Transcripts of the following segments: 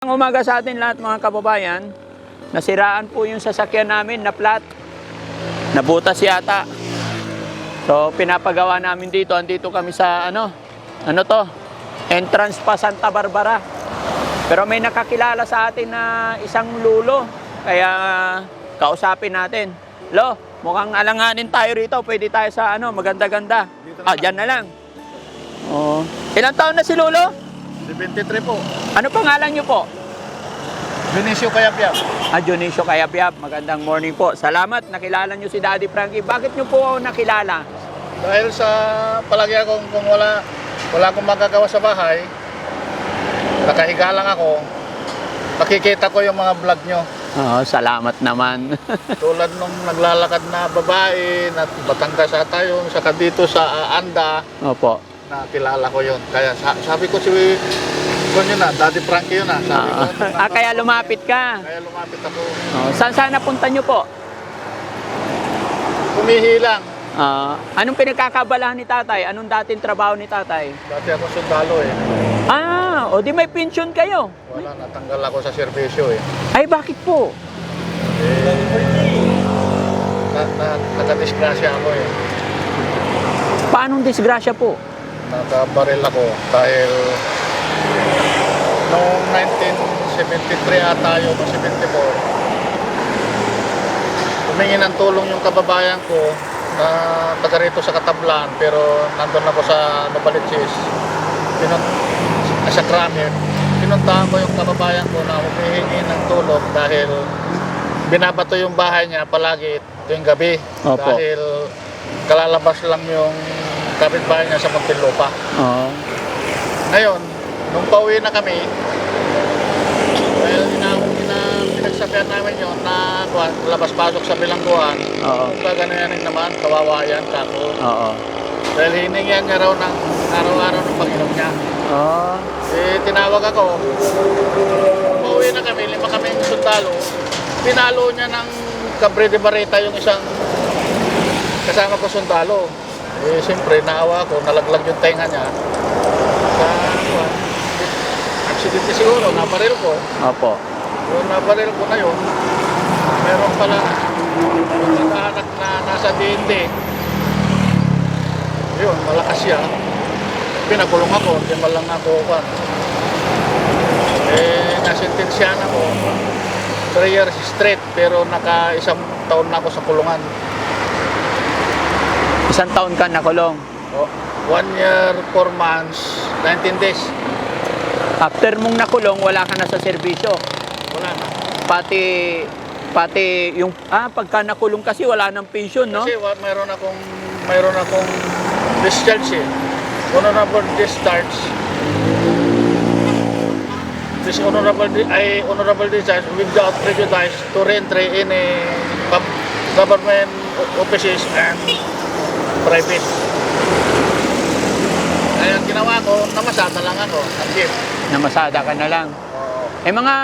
Ang umaga sa atin lahat mga kababayan, nasiraan po yung sasakyan namin na flat. Nabutas yata. So pinapagawa namin dito. Andito kami sa ano to? Entrance pa Santa Barbara. Pero may nakakilala sa atin na isang lulo. Kaya kausapin natin. Lo, mukhang alanganin tayo rito. Pwede tayo sa maganda-ganda. Diyan na lang. Oh. Ilang taon na si Lolo? 23 po. Ano pangalan niyo po? Benicio Cayabyab. Dionisio Cayabyab. Magandang morning po. Salamat. Nakilala niyo si Daddy Frankie. Bakit niyo po nakilala? Dahil sa palagi akong kung wala akong magagawa sa bahay, nakahiga lang ako, nakikita ko yung mga vlog nyo. Salamat naman. Tulad nung naglalakad na babae, na Batangas ata yun, saka dito sa Anda, Opo. nakilala ko yun. Kaya sabi ko si yun na, Daddy Frankie yun na. Sabi ko, Kaya lumapit ka. Kaya lumapit ako. Saan sana punta niyo po? Humihilang. Anong pinagkakabalahan ni tatay? Anong dating trabaho ni tatay? Dati ako sundalo eh. O di may pension kayo. Wala, natanggal ako sa serbisyo eh. Ay, bakit po? Nakadisgrasya ako eh. Paanong disgrasya po? Nakabaril ako dahil noong 1973 ata yun, 74, humingi ng tulong yung kababayan ko na taga rito sa Katablan, pero nandun ako sa Novaliches, sa Kramer. Pinuntahan ko yung kababayan ko na humihingi ng tulong dahil binabato yung bahay niya palagi tuwing gabi. Opo. Dahil kalalabas lang yung kapitbahay niya sa Muntinlupa. Ngayon, nung pauwi na kami, dahil pinagsabihan namin yun na labas-pasok sa bilangguan, kung gaganayanin naman, kawawa yan, kako. Dahil hiningihan niya raw ng araw-araw ng Panginoon niya. Tinawag ako, pauwi na kami, 5 kaming sundalo, pinalo niya ng Cabre de Barreta yung isang kasama ko sundalo. Siyempre, naawa ko, nalaglag yung tenga niya. Aksidente siguro, naparil ko. Opo. Yung naparil ko na yun, meron pala yung naghahanap na nasa DND. Yun, malakas siya. Pinakulong ako, hindi man lang ako pa. Nasintensyahan ako. 3 years straight, pero naka 1 taon na ako sa kulungan. 1 taon ka nakulong. 1 year, 4 months, 19 days. After mong nakulong, wala ka na sa serbisyo. Wala na. Pati yung pagka nakulong kasi wala nang pension, no? Kasi mayroon akong discharge eh. Honorable discharge. This honorable discharge without prejudice to re-entry in a government offices and private. Kaya ginawa ko, namasada lang ako. Namasada ka na lang. Mga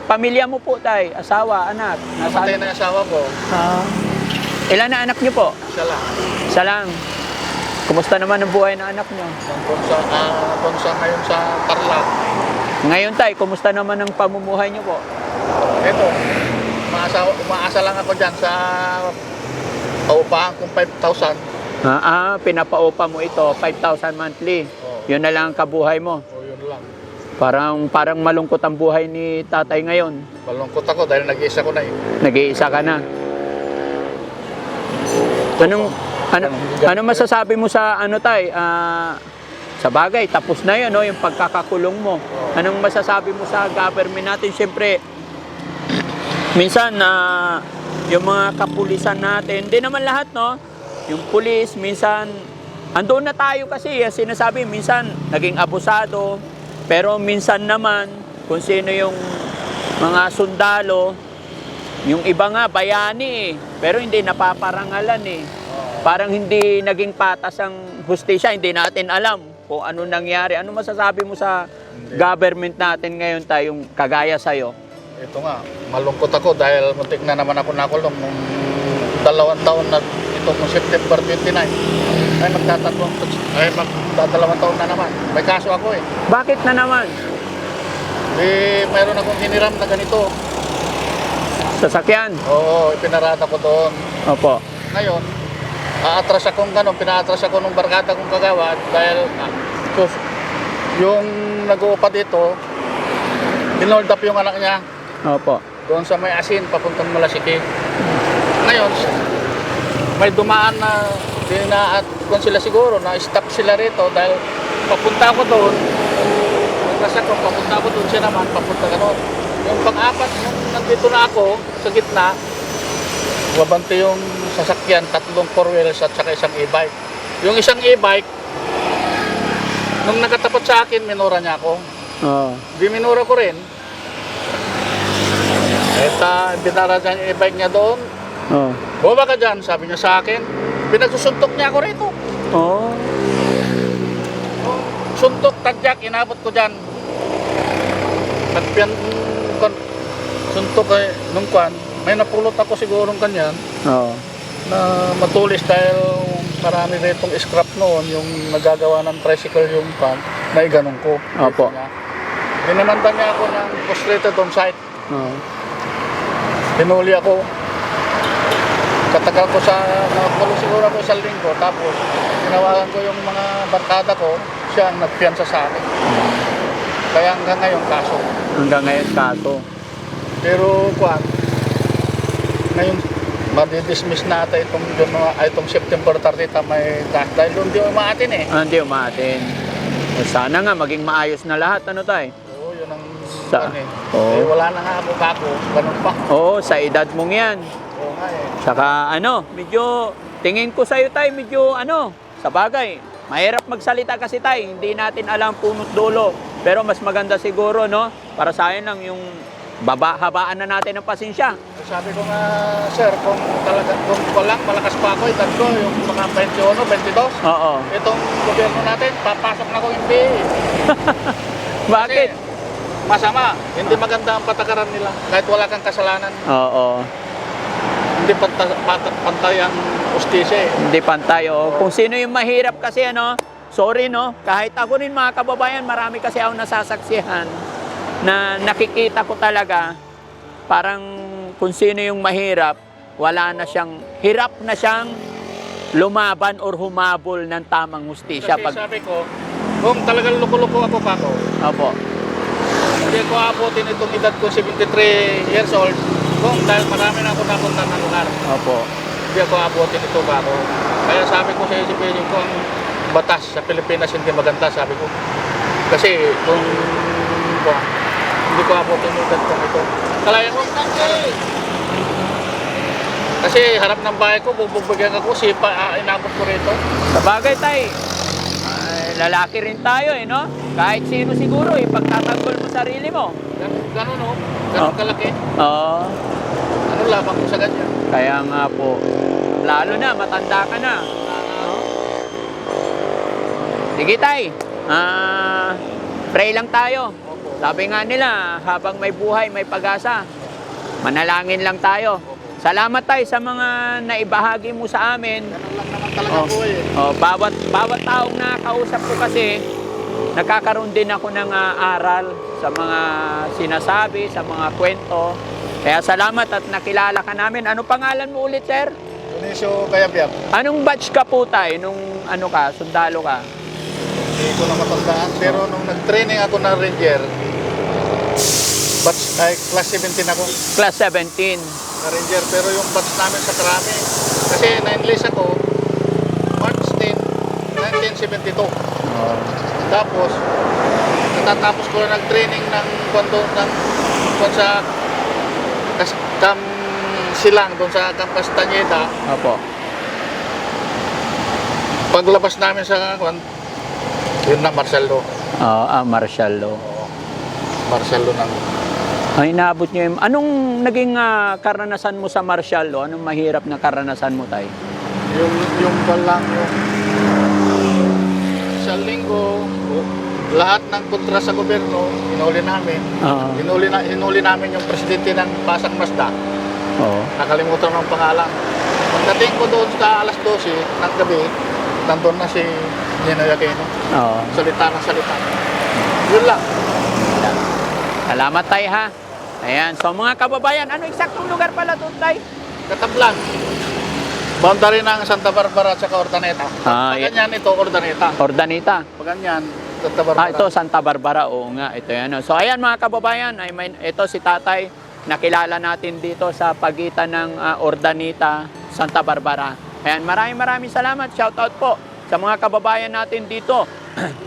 pamilya mo po, tay, asawa, anak. Namatay na yung asawa ko. Ilan na anak niyo po? Isa lang. Isa lang. Kumusta naman ang buhay ng anak niyo? Punsa ngayon sa Tarlac. Ngayon, tay, kumusta naman ang pamumuhay niyo po? Ito, umaasa lang ako dyan sa paupahan kong 5,000. Pinapaupa mo ito, 5,000 monthly. Yun na lang ang kabuhay mo. Yun lang. Parang malungkot ang buhay ni tatay ngayon. Malungkot ako dahil nag-iisa ko na eh. Nag-iisa ka na. Ano masasabi mo sa tay? Sa bagay, tapos na yun, no, yung pagkakakulong mo. Anong masasabi mo sa government natin? Siyempre, minsan yung mga kapulisan natin, hindi naman lahat, no? Yung pulis, minsan, andun na tayo kasi, sinasabi, minsan, naging abusado, pero minsan naman, kung sino yung mga sundalo, yung iba nga, bayani pero hindi napaparangalan Parang hindi naging patas ang hustisya, hindi natin alam kung ano nangyari. Ano masasabi mo sa government natin ngayon tayong kagaya sa'yo? Ito nga, malungkot ako dahil muntik na naman ako nakulong nung 2 taon na itong September 29. Magdadalawang taon na naman. May kaso ako eh. Bakit na naman? Mayroon akong hiniram na ganito. Sasakyan. Oo, ipinarada ko doon. Opo. Ngayon, aatras akong gano'n, pinaatras ako ng barkada kong kagawad dahil yung nag-uupa dito, dinold up yung anak niya Opo. doon sa may asin, papuntang Malasiki. Ngayon, may dumaan na at kung sila siguro na stop sila rito dahil papunta ako doon, atras ako, papunta ako doon, siya naman, papunta ka doon. Yung pang-apat, nung nandito na ako sa gitna, wabante yung sasakyan, 3 4 wheels at saka isang e-bike. Yung isang e-bike, nung nakatapat sa akin, minura niya ako. Oo. Di minura ko rin. Binara niya yung e-bike niya doon. Oo. Bumaba ka dyan, sabi niya sa akin. Pinagsusuntok niya ako rito. Oo. Suntok, tadyak, inabot ko dyan. Nagpian, suntok nung kwan, may napulot ako sigurong kanyan. Oo. Na matulis dahil marami ritong scrap noon, yung nagagawa ng tricycle yung pump, na iganong ko. Opo. Dinamanda niya ako ng frustrated on site. Oo. Pinuli ako. Katagal ko sa, nakapulo siguro ako sa linggo, tapos tinawagan ko yung mga barkada ko, siya ang nagpiyansa sa akin. Kaya hanggang ngayon kaso. Hanggang ngayon kaso. Pero kwan, ngayon madidismiss natin itong September 30 may gas dahil doon di umaatin eh. Hindi umaatin. Sana nga maging maayos na lahat, ano tay? Oo, yun ang Sa- eh. Oo. Eh, wala na nga ako, ganun pa. Oo, sa edad mong yan. Oo nga eh. Saka medyo, tingin ko sa'yo tay, medyo sa bagay. Mahirap magsalita kasi tay, hindi natin alam punot dulo. Pero mas maganda siguro, no? Para sa akin lang yung habaan na natin ng pasensya. Sabi ko nga, sir, kung walang malakas pa ako, edad ko, yung mga 21, 22, Oo. itong gobyerno natin, papasok na ko yung PE. Bakit? Kasi masama, hindi maganda ang patakaran nila, kahit wala kang kasalanan. Oo. Hindi pantay ang ustisya eh. Hindi pantay, oh. Kung sino yung mahirap kasi, sorry, no? Kahit ako rin, mga kababayan, marami kasi ako nasasaksihan na nakikita ko talaga parang kung sino yung mahirap, hirap na siyang lumaban or humabol ng tamang hustisya. Kasi sabi ko, kung talagang luko-luko ako pa ako, Opo. hindi ko abutin itong edad ko 73 years old, kung dahil marami na ako napunta ng lugar. Opo. Hindi ako abutin ito pa ako. Kaya sabi ko sa isipin ko, ang batas sa Pilipinas hindi maganda, sabi ko. Kasi kung hindi ko abutin yung edad kong ito. Kalayan ko, kasi harap ng bahay ko, bubugbagyan ako, inabot ko rito. Sa bagay, tay, lalaki rin tayo, no? Kahit sino siguro, pagtatanggol mo sarili mo. Ganun, no? Ganun kalaki. Oo. Ano labang ko sa ganyan? Kaya nga po, lalo na, matanda ka na. Sige, tay. Pray lang tayo. Sabi nga nila, habang may buhay, may pag-asa. Manalangin lang tayo. Salamat tayo sa mga naibahagi mo sa amin. Ganun lang naman talaga buhay eh. Bawat taong nakakausap ko kasi, nakakaroon din ako ng aral sa mga sinasabi, sa mga kwento. Kaya salamat at nakilala ka namin. Ano pangalan mo ulit, sir? Dionisio Kayabyak. Anong batch ka po tayo? Nung sundalo ka? Hindi ko na matandaan. Pero nung nag-training ako na ranger, class 17 ako. Class 17. Na ranger. Pero yung batch namin sa Krami, kasi na-enlist ako, March 10, 1972. Tapos, natatapos ko na nag-training ng sa Silang, doon sa Camp Castañeda. Opo. Paglabas namin sa yun na martial law. Martial law. Martial law ng Ay, naabot nyo yung... Anong naging karanasan mo sa martial law? Anong mahirap na karanasan mo, tay? yung balang yung sa linggo, lahat ng kontra sa gobyerno, hinuli namin. Hinuli namin yung presidente ng Pasang Mazda. Oo. Nakalimutan ng pangalan. Pagdating ko doon sa alas 12 ng gabi, nandun na si Ninoy Aquino. Oo. Salita ng salita. Yun lang. Salamat tay ha. Ayan, so mga kababayan, ano eksaktong lugar pala doon tay? Katablan. Boundary ng Santa Barbara at saka Ordaneta. Ah, Pag ganyan, ito Ordaneta. Ordanita. Pag ganyan, Santa Barbara. Ito Santa Barbara, oo nga, ito yan. So ayan mga kababayan, ito si tatay, nakilala natin dito sa pagitan ng Ordanita, Santa Barbara. Ayan, maraming salamat, shout out po sa mga kababayan natin dito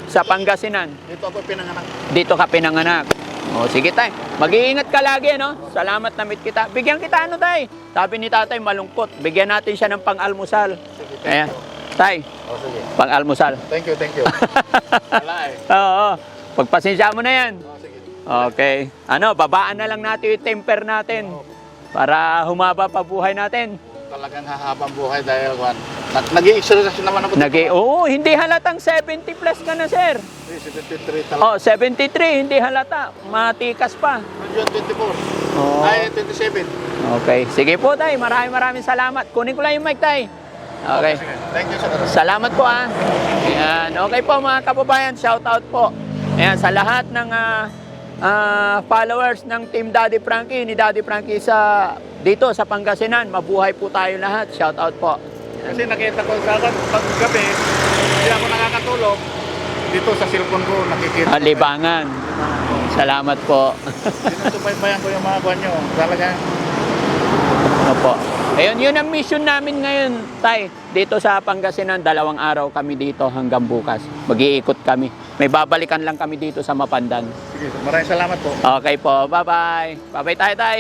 sa Pangasinan. Dito ako pinanganak. Dito ka pinanganak. O sige tay, mag-iingat ka lagi, no? Salamat na meet kita. Bigyan kita ano tay? Sabi ni tatay malungkot. Bigyan natin siya ng pang-almusal. Ayan. Tay, O sige. pang-almusal. Thank you. Wala eh. Oo. Pagpasensya mo na yan. O sige. Okay. Ano, babaan na lang natin yung temper natin para humaba pa buhay natin. Talagang hahabang buhay dahil nag-i-exercise naman ako. Oo, hindi halatang 70 plus ka na, sir. 73 talaga. Oh, 73, hindi halata. Matikas pa. Yun, 24. Oo. Ay, 27. Okay. Sige po, tay. Maraming salamat. Kunin ko lang yung mic, tay. Okay. Sige. Thank you, sir. Salamat po, ah. Ayan. Okay po, mga kababayan. Shout out po. Ayan, sa lahat ng followers ng Team Daddy Frankie, ni Daddy Frankie dito sa Pangasinan. Mabuhay po tayo lahat. Shout out po. Kasi nakita ko sa paggabi, hindi ako nakakatulog. Dito sa cellphone ko, nakikita. Libangan. Salamat po. Sinusubaybayan ko yung mga buwan nyo. Talagang Opo. Ayun, yun ang mission namin ngayon, tay. Dito sa Pangasinan, 2 araw kami dito hanggang bukas. Mag-iikot kami. May babalikan lang kami dito sa Mapandan. sige, maraming salamat po. Okay po, bye-bye. Bye-bye tayo, tay.